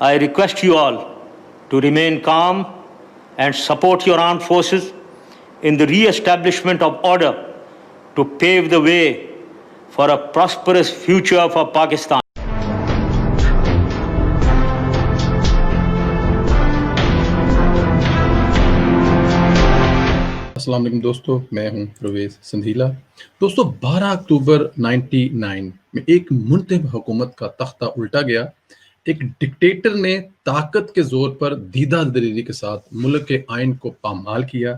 I request you all to remain calm and support your armed forces in the re-establishment of order to pave the way for a prosperous future for Pakistan. السلام علیکم دوستو، میں ہوں پرویز سندھیلا۔ دوستو 12 اکتوبر 99 میں ایک منتخب حکومت کا تختہ الٹا گیا۔ ایک ڈکٹیٹر نے طاقت کے زور پر دیدہ دلیری کے ساتھ ملک کے آئین کو پامال کیا،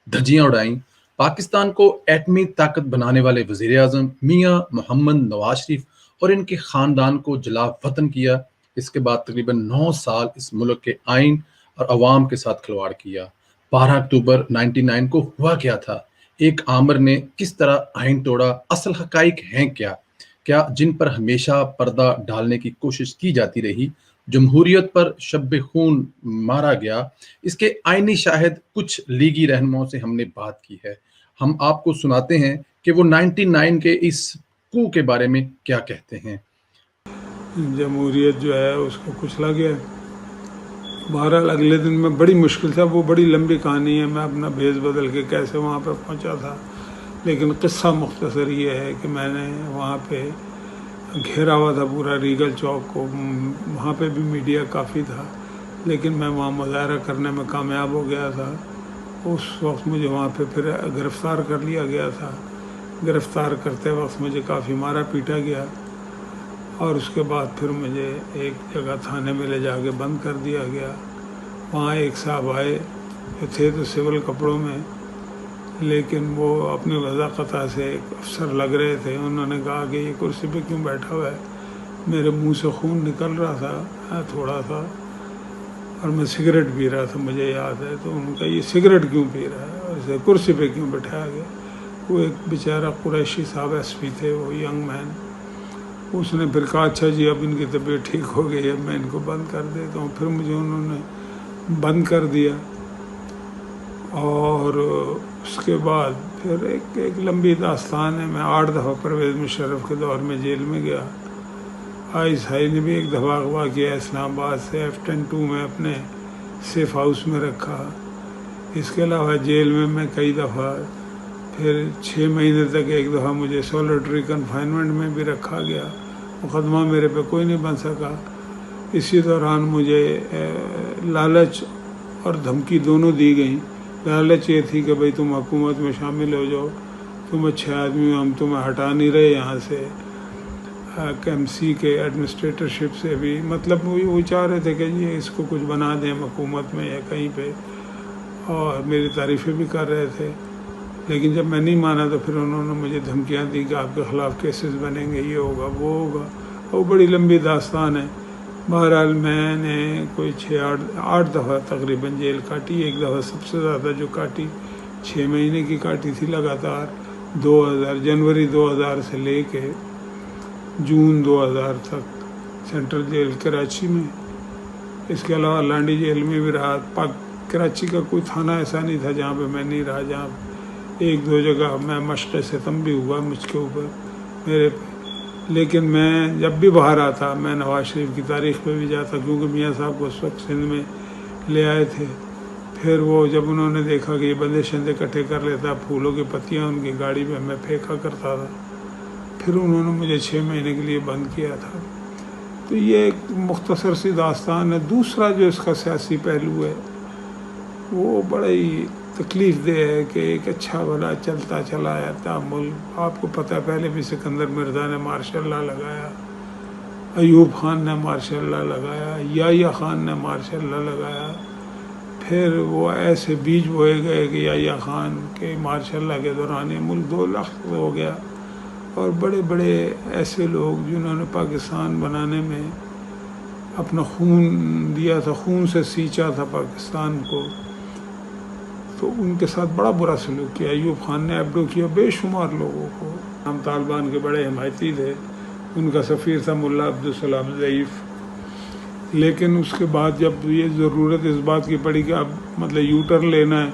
دھجیاں اڑائیں۔ پاکستان کو ایٹمی طاقت بنانے والے وزیر اعظم میاں محمد نواز شریف اور ان کے خاندان کو جلا وطن کیا۔ اس کے بعد تقریباً 9 سال اس ملک کے آئین اور عوام کے ساتھ کھلواڑ کیا۔ 12 اکتوبر 99 کو ہوا کیا تھا؟ ایک آمر نے کس طرح آئین توڑا؟ اصل حقائق ہیں کیا جن پر ہمیشہ پردہ ڈالنے کی کوشش کی جاتی رہی؟ جمہوریت پر شب خون مارا گیا۔ اس کے آئینی شاہد کچھ لیگی رہنماؤں سے ہم نے بات کی ہے۔ ہم آپ کو سناتے ہیں کہ وہ 99 کے اس کو کے بارے میں کیا کہتے ہیں۔ جمہوریت جو ہے اس کو کچلا گیا۔ بہرحال اگلے دن میں بڑی مشکل تھا، وہ بڑی لمبی کہانی ہے، میں اپنا بھیس بدل کے کیسے وہاں پہ پہنچا تھا، لیکن قصہ مختصر یہ ہے کہ میں نے وہاں پہ گھیرا ہوا تھا پورا ریگل چوک کو، وہاں پہ بھی میڈیا کافی تھا، لیکن میں وہاں مظاہرہ کرنے میں کامیاب ہو گیا تھا۔ اس وقت مجھے وہاں پہ پھر گرفتار کر لیا گیا تھا۔ گرفتار کرتے وقت مجھے کافی مارا پیٹا گیا، اور اس کے بعد پھر مجھے ایک جگہ تھانے میں لے جا کے بند کر دیا گیا۔ وہاں ایک صاحب آئے جو تھے تو سول کپڑوں میں، لیکن وہ اپنی وضاحت سے ایک افسر لگ رہے تھے۔ انہوں نے کہا کہ یہ کرسی پہ کیوں بیٹھا ہوا ہے؟ میرے منہ سے خون نکل رہا تھا تھوڑا سا، اور میں سگریٹ پی رہا تھا، مجھے یاد ہے۔ تو انہوں نے کہا یہ سگریٹ کیوں پی رہا ہے اور اسے کرسی پہ کیوں بٹھایا گیا؟ وہ ایک بیچارہ قریشی صاحب ایس پی تھے، وہ ینگ مین۔ اس نے پھر کہا اچھا جی اب ان کی طبیعت ٹھیک ہو گئی ہے، میں ان کو بند کر دیتا ہوں۔ پھر مجھے انہوں نے بند کر دیا، اور اس کے بعد پھر ایک لمبی داستان ہے۔ میں 8 دفعہ پرویز مشرف کے دور میں جیل میں گیا۔ آئی نے بھی ایک دفعہ اغوا کیا اسلام آباد سے، F-10-2 میں اپنے سیف ہاؤس میں رکھا۔ اس کے علاوہ جیل میں میں کئی دفعہ، پھر 6 مہینے تک ایک دفعہ مجھے سولٹری کنفائنمنٹ میں بھی رکھا گیا۔ مقدمہ میرے پہ کوئی نہیں بن سکا۔ اسی دوران مجھے لالچ اور دھمکی دونوں دی گئیں۔ لالچ یہ تھی کہ بھئی تم حکومت میں شامل ہو جاؤ، تم اچھے آدمی ہو، ہم تمہیں ہٹا نہیں رہے یہاں سے، KMC کے ایڈمنسٹریٹرشپ سے بھی، مطلب وہ چاہ رہے تھے کہ یہ اس کو کچھ بنا دیں حکومت میں یا کہیں پہ، اور میری تعریفیں بھی کر رہے تھے۔ لیکن جب میں نہیں مانا تو پھر انہوں نے مجھے دھمکیاں دی کہ آپ کے خلاف کیسز بنیں گے، یہ ہوگا وہ ہوگا، وہ بڑی لمبی داستان ہے۔ بہرحال میں نے کوئی 8 دفعہ تقریباً جیل کاٹی۔ ایک دفعہ سب سے زیادہ جو کاٹی 6 مہینے کی کاٹی تھی لگاتار، 2000 جنوری 2000 سے لے کے جون 2000 تک سینٹرل جیل کراچی میں۔ اس کے علاوہ لانڈی جیل میں بھی رہا۔ کراچی کا کوئی تھانہ ایسا نہیں تھا جہاں پہ میں نہیں رہا، جہاں 1-2 جگہ میں مشق ستم بھی ہوا مجھ کے اوپر میرے پہ۔ لیکن میں جب بھی باہر آتا میں نواز شریف کی تاریخ پہ بھی جاتا، کیونکہ میاں صاحب کو اس وقت سندھ میں لے آئے تھے۔ پھر وہ جب انہوں نے دیکھا کہ یہ بندے شندے اکٹھے کر لیتا، پھولوں کی پتیاں ان کی گاڑی میں میں پھینکا کرتا تھا، پھر انہوں نے مجھے 6 مہینے کے لیے بند کیا تھا۔ تو یہ ایک مختصر سی داستان ہے۔ دوسرا جو اس کا سیاسی پہلو ہے وہ بڑا ہی تکلیف دہ ہے کہ ایک اچھا بھلا چلتا چلا آتا ملک، آپ کو پتہ ہے پہلے بھی سکندر مرزا نے مارشاء اللہ لگایا، ایوب خان نے مارشاء اللہ لگایا، یحییٰ خان نے مارشاء اللہ لگایا، پھر وہ ایسے بیج بوئے گئے کہ یحییٰ خان کے مارشاء اللہ کے دوران یہ ملک 2 لاکھ ہو گیا، اور بڑے بڑے ایسے لوگ جنہوں نے پاکستان بنانے میں اپنا خون دیا تھا، خون سے سینچا تھا پاکستان کو، تو ان کے ساتھ بڑا برا سلوک کیا۔ ایوب خان نے ایبڈو کیا بے شمار لوگوں کو۔ ہم طالبان کے بڑے حمایتی تھے، ان کا سفیر تھا ملا عبدالسلام ضعیف، لیکن اس کے بعد جب یہ ضرورت اس بات کی پڑی کہ اب مطلب یو ٹرن لینا ہے،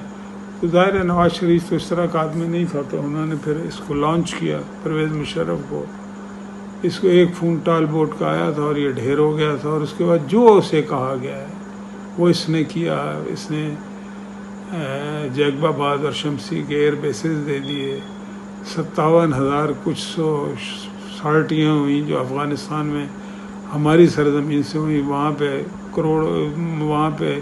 تو ظاہر ہے نواز شریف تو اس طرح کا آدمی نہیں تھا، تو انہوں نے پھر اس کو لانچ کیا پرویز مشرف کو، اس کو ایک فون ٹال بوٹ کا آیا تھا اور یہ ڈھیر ہو گیا تھا، اور اس کے بعد جو اسے کہا گیا ہے وہ اس نے کیا۔ اس نے جیکب آباد اور شمسی کے ایئر بیسز دے دیے، 57,000 کچھ سو سارٹیاں ہوئیں جو افغانستان میں ہماری سرزمین سے ہوئی، وہاں پہ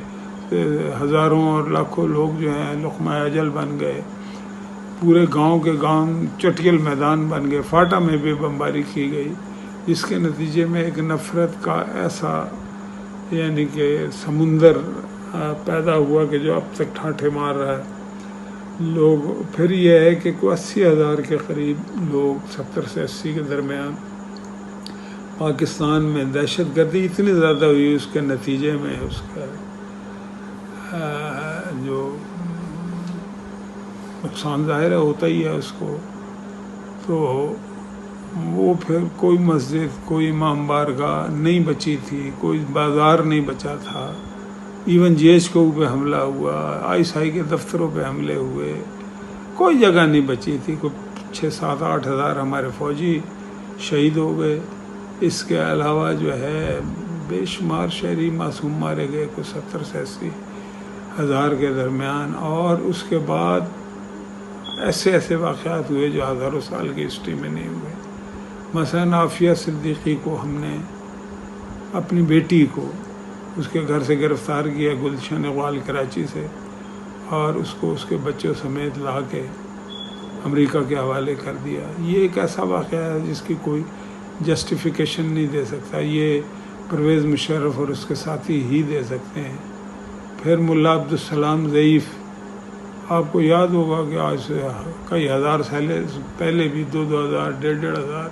ہزاروں اور لاکھوں لوگ جو ہیں لقمہ اجل بن گئے، پورے گاؤں کے گاؤں چٹیل میدان بن گئے، فاٹا میں بھی بمباری کی گئی، جس کے نتیجے میں ایک نفرت کا ایسا یعنی کہ سمندر پیدا ہوا کہ جو اب تک ٹھاٹھے مار رہا ہے لوگ۔ پھر یہ ہے کہ کوئی 80,000 کے قریب لوگ 70 سے 80 کے درمیان پاکستان میں دہشت گردی اتنی زیادہ ہوئی، اس کے نتیجے میں اس کا جو نقصان ظاہر ہوتا ہی ہے اس کو، تو وہ پھر کوئی مسجد، کوئی امام بارگاہ نہیں بچی تھی، کوئی بازار نہیں بچا تھا، ایون جی ایچ کو پہ حملہ ہوا، ISI کے دفتروں پہ حملے ہوئے، کوئی جگہ نہیں بچی تھی، کوئی 6-7-8 ہزار ہمارے فوجی شہید ہو گئے، اس کے علاوہ جو ہے بے شمار شہری معصوم مارے گئے، کوئی 70 سے 80 ہزار کے درمیان۔ اور اس کے بعد ایسے واقعات ہوئے جو ہزاروں سال کی ہسٹری میں نہیں ہوئے۔ مثلا عافیہ صدیقی کو ہم نے اپنی بیٹی کو اس کے گھر سے گرفتار کیا گلشن اقبال کراچی سے، اور اس کو اس کے بچوں سمیت لا کے امریکہ کے حوالے کر دیا۔ یہ ایک ایسا واقعہ ہے جس کی کوئی جسٹیفیکیشن نہیں دے سکتا، یہ پرویز مشرف اور اس کے ساتھی ہی دے سکتے ہیں۔ پھر ملا عبدالسلام ضعیف، آپ کو یاد ہوگا کہ آج سے کئی ہزار سال پہلے بھی 2,000 1,500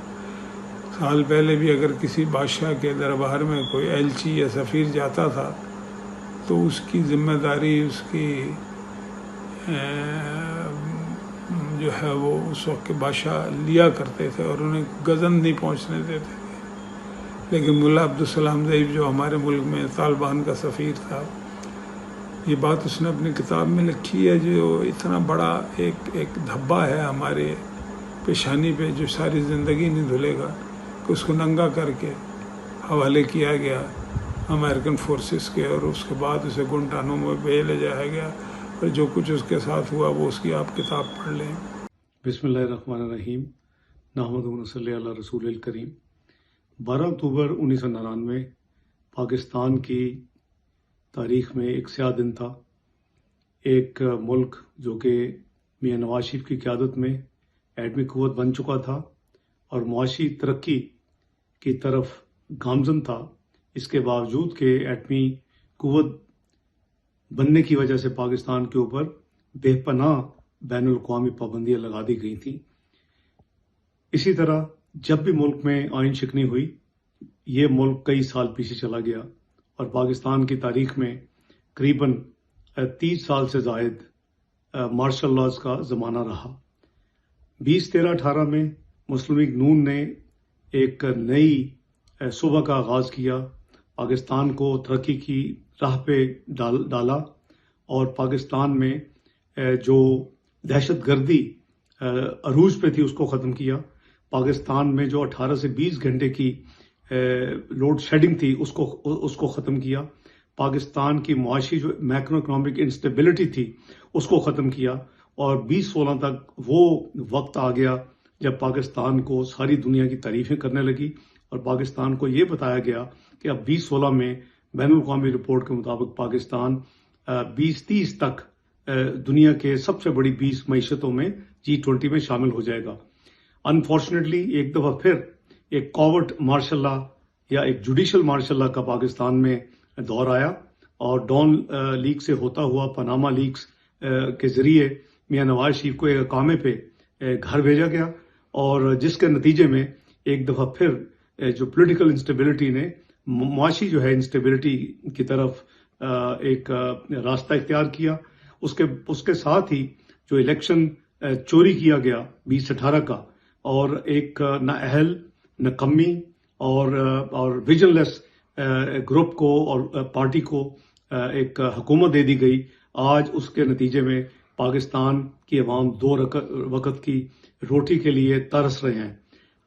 سال پہلے بھی اگر کسی بادشاہ کے دربار میں کوئی ایلچی یا سفیر جاتا تھا تو اس کی ذمہ داری اس کی جو ہے وہ اس وقت کے بادشاہ لیا کرتے تھے اور انہیں گزن نہیں پہنچنے دیتے تھے۔ لیکن ملا عبدالسلام ضعیف جو ہمارے ملک میں طالبان کا سفیر تھا، یہ بات اس نے اپنی کتاب میں لکھی ہے، جو اتنا بڑا ایک دھبا ہے ہمارے پیشانی پہ جو ساری زندگی نہیں دھلے گا، کہ اس کو ننگا کر کے حوالے کیا گیا امریکن فورسز کے، اور اس کے بعد اسے گونٹانامو میں بھیج لے جایا گیا، اور جو کچھ اس کے ساتھ ہوا وہ اس کی آپ کتاب پڑھ لیں۔ بسم اللہ الرحمن الرحیم، نحمدہ و نصلی علی رسول الکریم۔ 12 اکتوبر 1999 پاکستان کی تاریخ میں ایک سیاہ دن تھا۔ ایک ملک جو کہ میاں نواز شریف کی قیادت میں ایٹمی قوت بن چکا تھا اور معاشی ترقی کی طرف گامزن تھا، اس کے باوجود کہ ایٹمی قوت بننے کی وجہ سے پاکستان کے اوپر بے پناہ بین الاقوامی پابندیاں لگا دی گئی تھیں۔ اسی طرح جب بھی ملک میں آئین شکنی ہوئی، یہ ملک کئی سال پیچھے چلا گیا اور پاکستان کی تاریخ میں قریباً 30 سال سے زائد مارشل لاز کا زمانہ رہا۔ 2013-18 میں مسلم لیگ نون نے ایک نئی صوبہ کا آغاز کیا، پاکستان کو ترقی کی راہ پہ ڈالا، اور پاکستان میں جو دہشت گردی عروج پہ تھی اس کو ختم کیا۔ پاکستان میں جو 18 سے 20 گھنٹے کی لوڈ شیڈنگ تھی اس کو ختم کیا۔ پاکستان کی معاشی جو میکرو اکنامک انسٹیبلٹی تھی اس کو ختم کیا، اور 2016 تک وہ وقت آ گیا جب پاکستان کو ساری دنیا کی تعریفیں کرنے لگی، اور پاکستان کو یہ بتایا گیا کہ اب 2016 میں بین الاقوامی رپورٹ کے مطابق پاکستان 2030 تک دنیا کے سب سے بڑی 20 معیشتوں میں G20 میں شامل ہو جائے گا۔ انفارچونیٹلی ایک دفعہ پھر ایک کوورٹ مارشل لا یا ایک جوڈیشل مارشل لا کا پاکستان میں دور آیا، اور ڈان لیک سے ہوتا ہوا پاناما لیکس کے ذریعے میاں نواز شریف کو ایک اقامے پہ گھر بھیجا گیا، اور جس کے نتیجے میں ایک دفعہ پھر جو پولیٹیکل انسٹیبلٹی نے معاشی جو ہے انسٹیبلٹی کی طرف ایک راستہ اختیار کیا۔ اس کے ساتھ ہی جو الیکشن چوری کیا گیا 2018 کا، اور ایک نااہل، نکمی اور ویژن لیس گروپ کو اور پارٹی کو ایک حکومت دے دی گئی، آج اس کے نتیجے میں پاکستان کی عوام 2 وقت کی روٹی کے لیے ترس رہے ہیں۔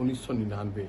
1999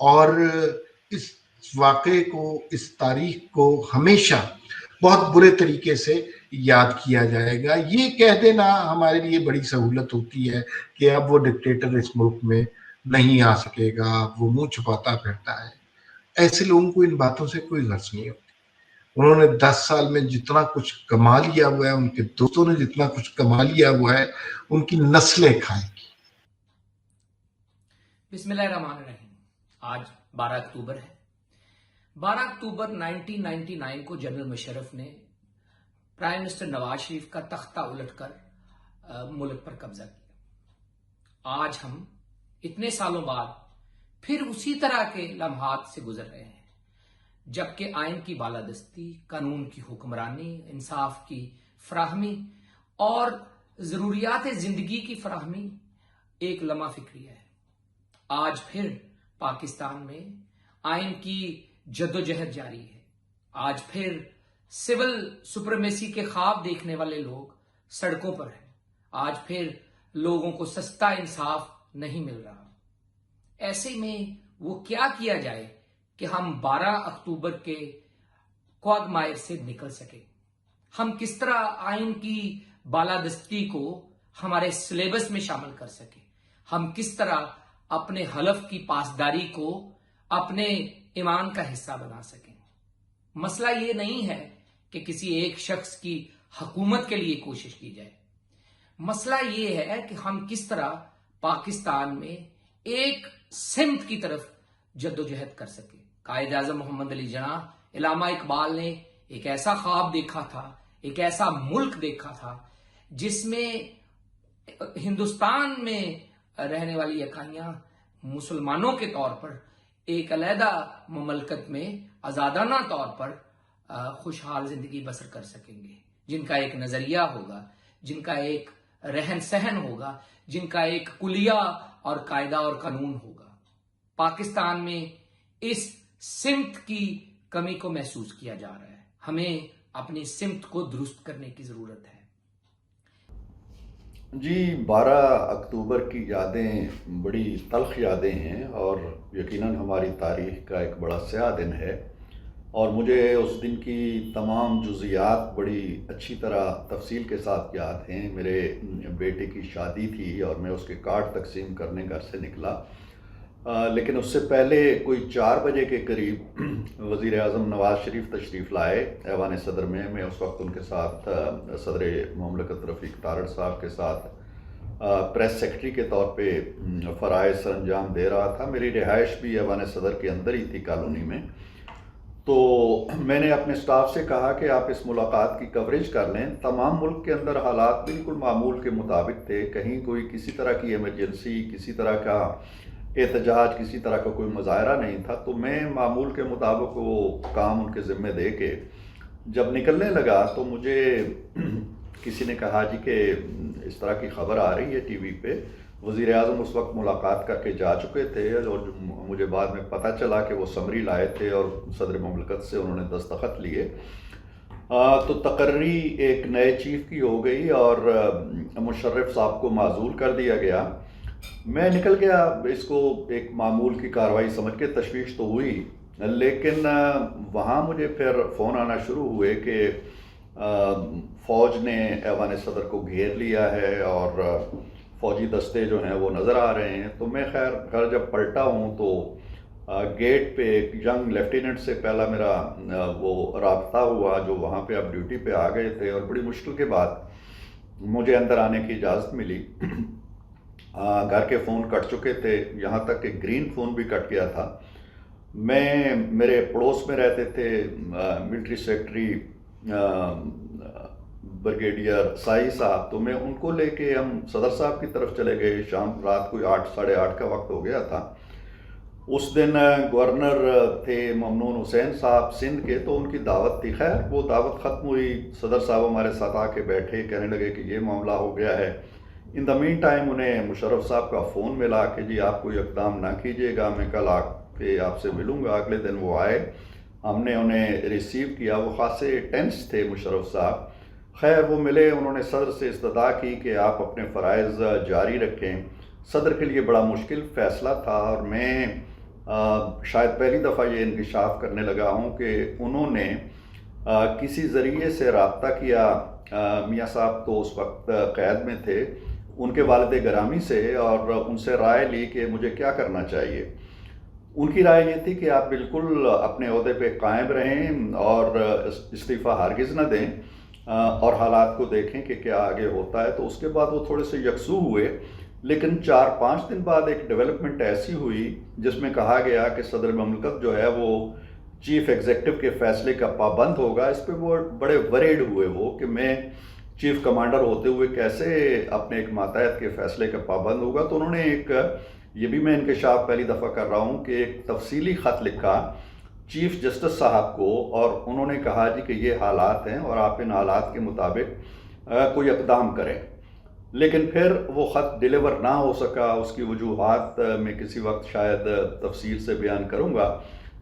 اور اس واقعے کو، اس تاریخ کو ہمیشہ بہت برے طریقے سے یاد کیا جائے گا۔ یہ کہہ دینا ہمارے لیے بڑی سہولت ہوتی ہے کہ اب وہ ڈکٹیٹر اس ملک میں نہیں آ سکے گا، وہ منہ چھپاتا پھرتا ہے۔ ایسے لوگوں کو ان باتوں سے کوئی غرض نہیں ہوتی۔ انہوں نے 10 سال میں جتنا کچھ کما لیا ہوا ہے، ان کے دوستوں نے جتنا کچھ کما لیا ہوا ہے، ان کی نسلیں کھائیں گی۔ بسم اللہ الرحمن الرحیم۔ آج 12 اکتوبر ہے۔ 12 اکتوبر 1999 کو جنرل مشرف نے پرائم منسٹر نواز شریف کا تختہ الٹ کر ملک پر قبضہ کیا۔ آج ہم اتنے سالوں بعد پھر اسی طرح کے لمحات سے گزر رہے ہیں، جبکہ آئین کی بالادستی، قانون کی حکمرانی، انصاف کی فراہمی اور ضروریات زندگی کی فراہمی ایک لمحہ فکری ہے۔ آج پھر پاکستان میں آئین کی جدوجہد جاری ہے۔ آج پھر سول سپریمیسی کے خواب دیکھنے والے لوگ سڑکوں پر ہیں۔ آج پھر لوگوں کو سستا انصاف نہیں مل رہا۔ ایسے میں وہ کیا کیا جائے کہ ہم 12 اکتوبر کے کوگمائر سے نکل سکیں؟ ہم کس طرح آئین کی بالادستی کو ہمارے سلیبس میں شامل کر سکیں؟ ہم کس طرح اپنے حلف کی پاسداری کو اپنے ایمان کا حصہ بنا سکیں؟ مسئلہ یہ نہیں ہے کہ کسی ایک شخص کی حکومت کے لیے کوشش کی جائے۔ مسئلہ یہ ہے کہ ہم کس طرح پاکستان میں ایک سمت کی طرف جدوجہد کر سکیں۔ قائد اعظم محمد علی جناح، علامہ اقبال نے ایک ایسا خواب دیکھا تھا، ایک ایسا ملک دیکھا تھا جس میں ہندوستان میں رہنے والی اکائیاں مسلمانوں کے طور پر ایک علیحدہ مملکت میں آزادانہ طور پر خوشحال زندگی بسر کر سکیں گے، جن کا ایک نظریہ ہوگا، جن کا ایک رہن سہن ہوگا، جن کا ایک کلیہ اور قاعدہ اور قانون ہوگا۔ پاکستان میں اس سمت کی کمی کو محسوس کیا جا رہا ہے۔ ہمیں اپنی سمت کو درست کرنے کی ضرورت ہے۔ جی، 12 اکتوبر کی یادیں بڑی تلخ یادیں ہیں اور یقیناً ہماری تاریخ کا ایک بڑا سیاہ دن ہے، اور مجھے اس دن کی تمام جزیات بڑی اچھی طرح تفصیل کے ساتھ یاد ہیں۔ میرے بیٹے کی شادی تھی اور میں اس کے کارڈ تقسیم کرنے گھر سے نکلا، لیکن اس سے پہلے کوئی 4 بجے کے قریب وزیر اعظم نواز شریف تشریف لائے ایوان صدر میں۔ میں اس وقت ان کے ساتھ صدر مملکت رفیق تارڑ صاحب کے ساتھ پریس سیکرٹری کے طور پہ فرائض سر انجام دے رہا تھا۔ میری رہائش بھی ایوان صدر کے اندر ہی تھی، کالونی میں۔ تو میں نے اپنے سٹاف سے کہا کہ آپ اس ملاقات کی کوریج کر لیں۔ تمام ملک کے اندر حالات بالکل معمول کے مطابق تھے، کہیں کوئی کسی طرح کی ایمرجنسی، کسی طرح کا احتجاج، کسی طرح کا کوئی مظاہرہ نہیں تھا۔ تو میں معمول کے مطابق وہ کام ان کے ذمہ دے کے جب نکلنے لگا تو مجھے کسی نے کہا جی کہ اس طرح کی خبر آ رہی ہے ٹی وی پہ۔ وزیر اعظم اس وقت ملاقات کر کے جا چکے تھے، اور مجھے بعد میں پتہ چلا کہ وہ سمری لائے تھے اور صدر مملکت سے انہوں نے دستخط لیے۔ تو تقرری ایک نئے چیف کی ہو گئی اور مشرف صاحب کو معزول کر دیا گیا۔ میں نکل گیا، اس کو ایک معمول کی کارروائی سمجھ کے، تشویش تو ہوئی، لیکن وہاں مجھے پھر فون آنا شروع ہوئے کہ فوج نے ایوان صدر کو گھیر لیا ہے اور فوجی دستے جو ہیں وہ نظر آ رہے ہیں۔ تو میں خیر گھر جب پلٹا ہوں تو گیٹ پہ ایک ینگ لیفٹیننٹ سے پہلا میرا وہ رابطہ ہوا، جو وہاں پہ اب ڈیوٹی پہ آ گئے تھے، اور بڑی مشکل کے بعد مجھے اندر آنے کی اجازت ملی۔ گھر کے فون کٹ چکے تھے، یہاں تک کہ گرین فون بھی کٹ گیا تھا۔ میرے پڑوس میں رہتے تھے ملٹری سیکرٹری بریگیڈیئر سائی صاحب، تو میں ان کو لے کے ہم صدر صاحب کی طرف چلے گئے۔ شام رات کوئی 8 ساڑھے 8 کا وقت ہو گیا تھا۔ اس دن گورنر تھے ممنون حسین صاحب سندھ کے، تو ان کی دعوت تھی۔ خیر وہ دعوت ختم ہوئی، صدر صاحب ہمارے ساتھ آ کے بیٹھے، کہنے لگے کہ یہ معاملہ ہو گیا ہے۔ ان دا مین ٹائم انہیں مشرف صاحب کا فون ملا کہ جی آپ کوئی اقدام نہ کیجیے گا، میں کل آ کے آپ سے ملوں گا۔ اگلے دن وہ آئے، ہم نے انہیں ریسیو کیا۔ وہ خاصے ٹینس تھے مشرف صاحب۔ خیر وہ ملے، انہوں نے صدر سے استدعا کی کہ آپ اپنے فرائض جاری رکھیں۔ صدر کے لیے بڑا مشکل فیصلہ تھا، اور میں شاید پہلی دفعہ یہ انکشاف کرنے لگا ہوں کہ انہوں نے کسی ذریعے سے رابطہ کیا، میاں صاحب تو اس وقت قید میں تھے، ان کے والد گرامی سے، اور ان سے رائے لی کہ مجھے کیا کرنا چاہیے۔ ان کی رائے یہ تھی کہ آپ بالکل اپنے عہدے پہ قائم رہیں اور استعفیٰ ہرگز نہ دیں اور حالات کو دیکھیں کہ کیا آگے ہوتا ہے۔ تو اس کے بعد وہ تھوڑے سے یکسو ہوئے، لیکن 4-5 دن بعد ایک ڈیولپمنٹ ایسی ہوئی جس میں کہا گیا کہ صدر مملکت جو ہے وہ چیف ایگزیکٹو کے فیصلے کا پابند ہوگا۔ اس پہ وہ بڑے وریڈ ہوئے وہ کہ میں چیف کمانڈر ہوتے ہوئے کیسے اپنے ایک ماتحت کے فیصلے کا پابند ہوگا۔ تو انہوں نے ایک، یہ بھی میں انکشاف پہلی دفعہ کر رہا ہوں، کہ ایک تفصیلی خط لکھا چیف جسٹس صاحب کو، اور انہوں نے کہا جی کہ یہ حالات ہیں اور آپ ان حالات کے مطابق کوئی اقدام کریں۔ لیکن پھر وہ خط ڈیلیور نہ ہو سکا، اس کی وجوہات میں کسی وقت شاید تفصیل سے بیان کروں گا۔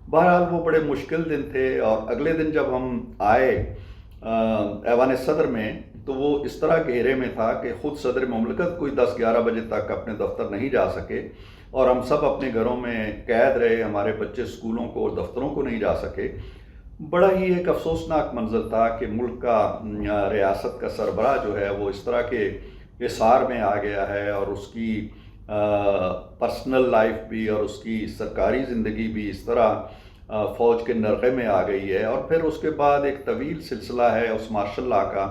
بہرحال وہ بڑے مشکل دن تھے، اور اگلے دن جب ہم آئے ایوان صدر میں تو وہ اس طرح گھیرے میں تھا کہ خود صدر مملکت کوئی 10-11 بجے تک اپنے دفتر نہیں جا سکے، اور ہم سب اپنے گھروں میں قید رہے، ہمارے بچے اسکولوں کو اور دفتروں کو نہیں جا سکے۔ بڑا ہی ایک افسوسناک منظر تھا کہ ملک کا ریاست کا سربراہ جو ہے وہ اس طرح کے احصار میں آ گیا ہے، اور اس کی پرسنل لائف بھی اور اس کی سرکاری زندگی بھی اس طرح فوج کے نرغے میں آ گئی ہے۔ اور پھر اس کے بعد ایک طویل سلسلہ ہے اس مارشل لا کا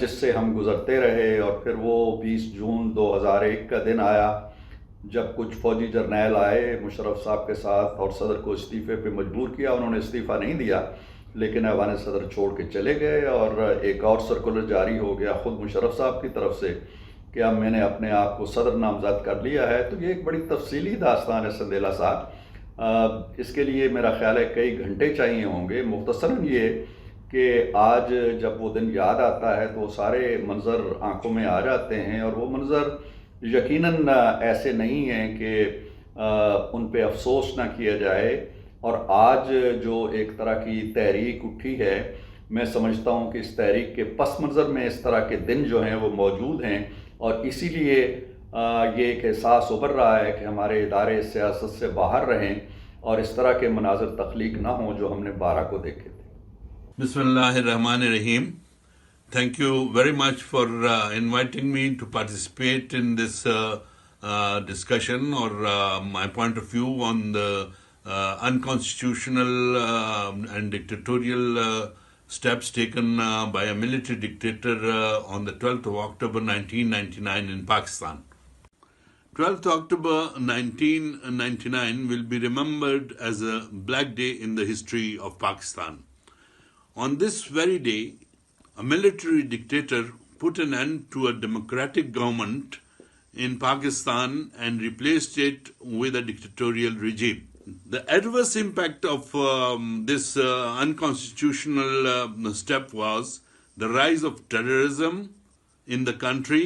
جس سے ہم گزرتے رہے، اور پھر وہ 20 جون 2001 کا دن آیا جب کچھ فوجی جرنیل آئے مشرف صاحب کے ساتھ اور صدر کو استعفے پہ مجبور کیا۔ انہوں نے استعفیٰ نہیں دیا، لیکن ایوان صدر چھوڑ کے چلے گئے، اور ایک اور سرکولر جاری ہو گیا خود مشرف صاحب کی طرف سے کہ اب میں نے اپنے آپ کو صدر نامزد کر لیا ہے۔ تو یہ ایک بڑی تفصیلی داستان ہے سندیلا صاحب، اس کے لیے میرا خیال ہے کئی گھنٹے چاہیے ہوں گے۔ مختصراً یہ کہ آج جب وہ دن یاد آتا ہے تو وہ سارے منظر آنکھوں میں آ جاتے ہیں، اور وہ منظر یقیناً ایسے نہیں ہیں کہ ان پہ افسوس نہ کیا جائے۔ اور آج جو ایک طرح کی تحریک اٹھی ہے، میں سمجھتا ہوں کہ اس تحریک کے پس منظر میں اس طرح کے دن جو ہیں وہ موجود ہیں، اور اسی لیے یہ ایک احساس ابھر رہا ہے کہ ہمارے ادارے سیاست سے باہر رہیں اور اس طرح کے مناظر تخلیق نہ ہوں جو ہم نے 12 کو دیکھے تھے۔ بسم اللہ الرحمن الرحیم. Thank you very much for inviting me to participate in this discussion or my point of view on the unconstitutional and dictatorial steps taken by a military dictator on the 12th of October 1999 in Pakistan. 12th October 1999 will be remembered as a black day in the history of Pakistan. On this very day, a military dictator put an end to a democratic government in Pakistan and replaced it with a dictatorial regime. The adverse impact of this unconstitutional step was the rise of terrorism in the country,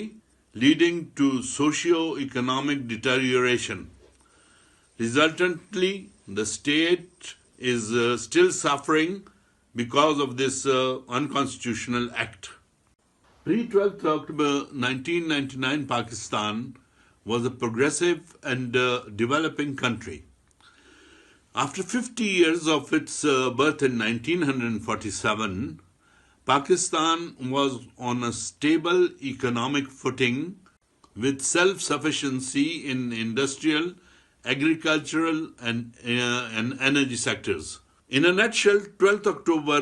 leading to socio-economic deterioration. Resultantly, the state is still suffering because of this unconstitutional act. Pre-12th October 1999 Pakistan was a progressive and developing country. After 50 years of its birth in 1947, Pakistan was on a stable economic footing with self-sufficiency in industrial, agricultural and energy sectors. In a nutshell, 12th October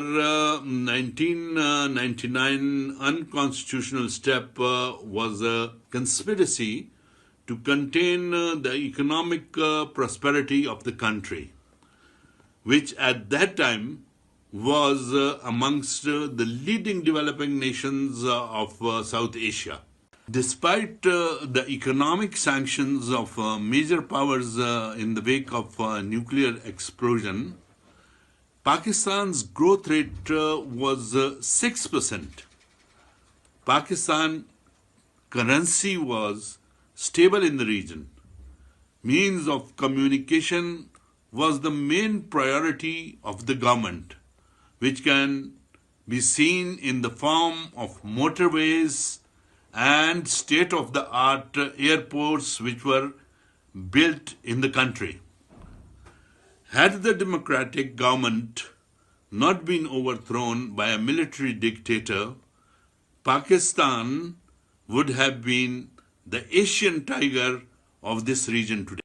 1999 unconstitutional step was a conspiracy to contain the economic prosperity of the country, which at that time was amongst the leading developing nations of South Asia. Despite the economic sanctions of major powers in the wake of nuclear explosion, Pakistan's growth rate was 6%. Pakistan currency was stable in the region. Means of communication was the main priority of the government, which can be seen in the form of motorways and state-of-the-art airports which were built in the country. Had the democratic government not been overthrown by a military dictator, Pakistan would have been the Asian tiger of this region today.